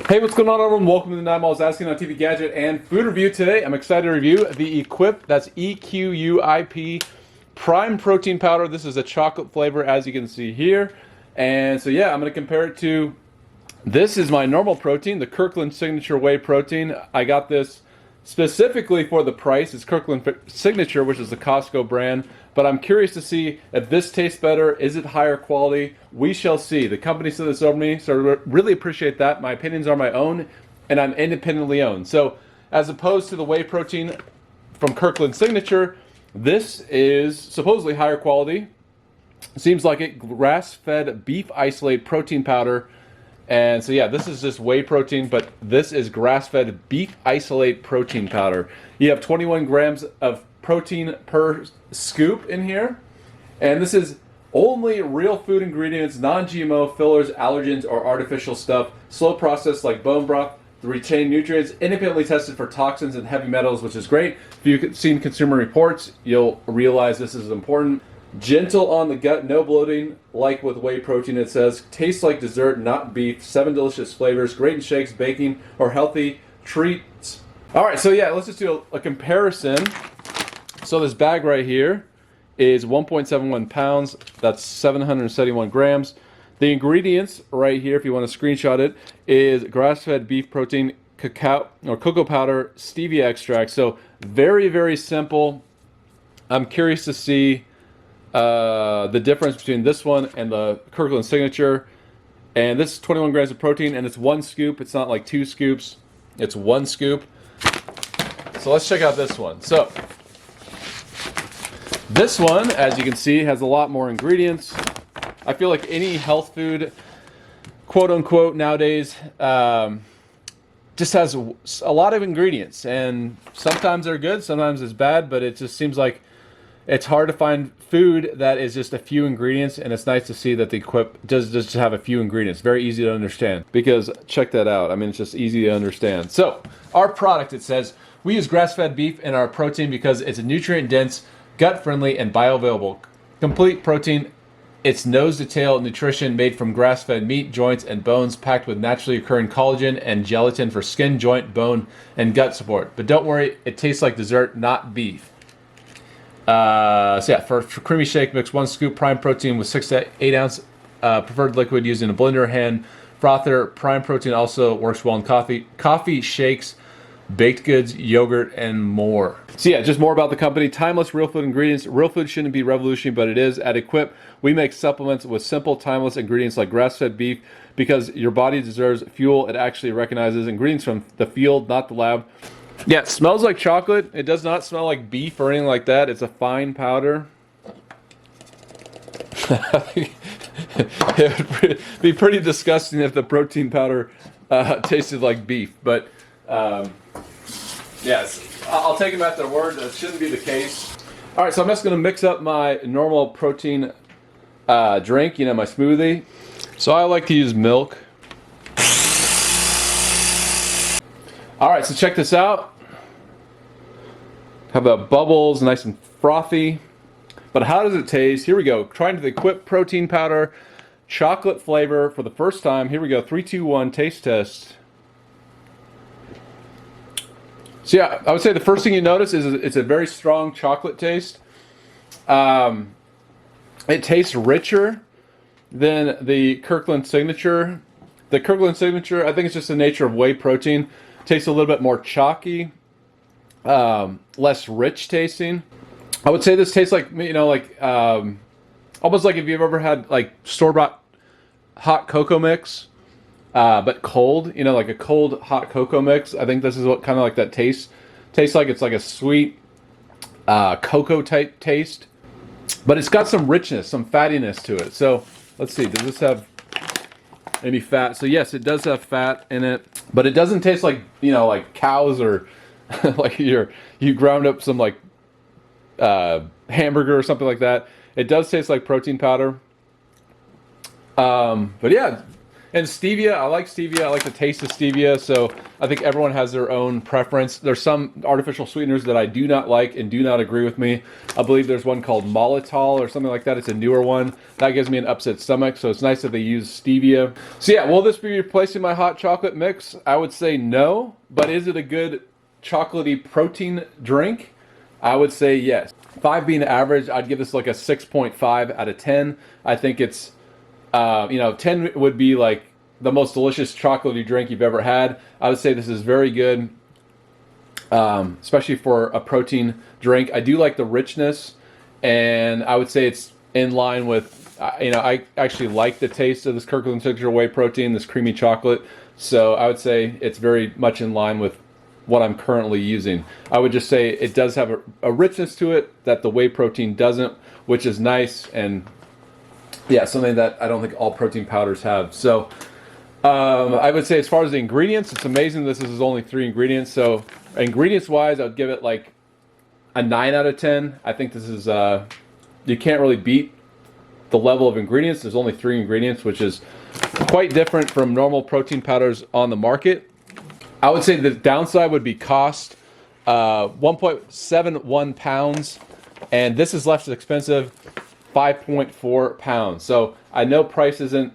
Hey, what's going on, everyone? Welcome to the 9 Miles Asking on TV Gadget and Food Review. Today, I'm excited to review the Equip, that's EQUIP Prime Protein Powder. This is a chocolate flavor, as you can see here. And so, yeah, I'm going to compare it to, this is my normal protein, the Kirkland Signature Whey Protein. I got this specifically for the price. It's Kirkland Signature, which is the Costco brand. But I'm curious to see if this tastes better. Is it higher quality? We shall see. The company sent this over to me, so I really appreciate that. My opinions are my own, and I'm independently owned. So as opposed to the whey protein from Kirkland Signature, this is supposedly higher quality. Seems like it. Grass-fed beef isolate protein powder. And so yeah, this is just whey protein, but this is grass-fed beef isolate protein powder. You have 21 grams of protein per scoop in here, and this is only real food ingredients, non-GMO, fillers, allergens, or artificial stuff. Slow processed like bone broth to retain nutrients, independently tested for toxins and heavy metals, which is great. If you've seen Consumer Reports, you'll realize this is important. Gentle on the gut, no bloating, like with whey protein, it says. Tastes like dessert, not beef. 7 delicious flavors, great in shakes, baking, or healthy treats. All right, so yeah, let's just do a comparison. So this bag right here is 1.71 pounds. That's 771 grams. The ingredients right here, if you want to screenshot it, is grass-fed beef protein, cacao or cocoa powder, stevia extract. So very, very simple. I'm curious to see the difference between this one and the Kirkland Signature. And this is 21 grams of protein, and it's 1 scoop. It's not like 2 scoops. It's 1 scoop. So let's check out this one. So this one, as you can see, has a lot more ingredients. I feel like any health food, quote unquote, nowadays, just has a lot of ingredients. And sometimes they're good, sometimes it's bad, but it just seems like it's hard to find food that is just a few ingredients, and it's nice to see that the Equip does just have a few ingredients. Very easy to understand, because check that out. I mean, it's just easy to understand. So, our product, it says, we use grass-fed beef in our protein because it's nutrient-dense, gut-friendly, and bioavailable. Complete protein, it's nose-to-tail nutrition made from grass-fed meat, joints, and bones, packed with naturally occurring collagen and gelatin for skin, joint, bone, and gut support. But don't worry, it tastes like dessert, not beef. So yeah, for creamy shake, mix 1 scoop prime protein with 6 to 8 ounce preferred liquid using a blender hand frother. Prime protein also works well in coffee shakes, baked goods, yogurt, and more. So yeah, just more about the company. Timeless real food ingredients. Real food shouldn't be revolutionary, but it is. At Equip, we make supplements with simple, timeless ingredients like grass-fed beef, because your body deserves fuel it actually recognizes. Ingredients from the field, not the lab. Yeah, it smells like chocolate. It does not smell like beef or anything like that. It's a fine powder. It would be pretty disgusting if the protein powder tasted like beef. But yes, I'll take them at their word. That shouldn't be the case. All right, so I'm just going to mix up my normal protein drink, my smoothie. So I like to use milk. All right, so check this out. Have the bubbles nice and frothy. But how does it taste? Here we go. Trying the Equip protein powder, chocolate flavor for the first time. Here we go. 3, 2, 1, taste test. So yeah, I would say the first thing you notice is it's a very strong chocolate taste. It tastes richer than the Kirkland Signature. The Kirkland Signature, I think it's just the nature of whey protein. Tastes a little bit more chalky, less rich tasting. I would say this tastes like, almost like if you've ever had like store-bought hot cocoa mix, but cold, like a cold hot cocoa mix. I think this is what kind of like that tastes like. It's like a sweet cocoa type taste, but it's got some richness, some fattiness to it. So let's see, does this have any fat? So yes, it does have fat in it, but it doesn't taste like, like cows or like you ground up some like hamburger or something like that. It does taste like protein powder. But yeah, And stevia, I like stevia. I like the taste of stevia. So I think everyone has their own preference. There's some artificial sweeteners that I do not like and do not agree with me. I believe there's one called Molitol or something like that. It's a newer one. That gives me an upset stomach. So it's nice that they use stevia. So yeah, will this be replacing my hot chocolate mix? I would say no. But is it a good chocolatey protein drink? I would say yes. 5 being average, I'd give this like a 6.5 out of 10. I think it's 10 would be like the most delicious chocolatey drink you've ever had. I would say this is very good, especially for a protein drink. I do like the richness, and I would say it's in line with, I actually like the taste of this Kirkland Signature Whey Protein, this creamy chocolate. So I would say it's very much in line with what I'm currently using. I would just say it does have a richness to it that the whey protein doesn't, which is nice, and yeah, something that I don't think all protein powders have. So I would say as far as the ingredients, it's amazing this is only 3 ingredients. So ingredients wise, I would give it like a 9 out of 10. I think this is, you can't really beat the level of ingredients. There's only 3 ingredients, which is quite different from normal protein powders on the market. I would say the downside would be cost, 1.71 pounds, and this is less expensive, 5.4 pounds. So I know price isn't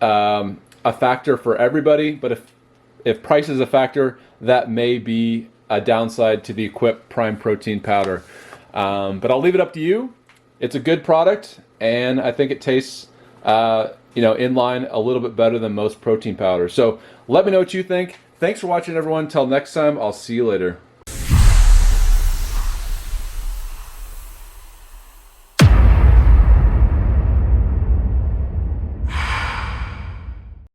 a factor for everybody, but if price is a factor, that may be a downside to the Equip Prime Protein Powder. But I'll leave it up to you. It's a good product, and I think it tastes in line a little bit better than most protein powders. So let me know what you think. Thanks for watching, everyone. Till next time, I'll see you later.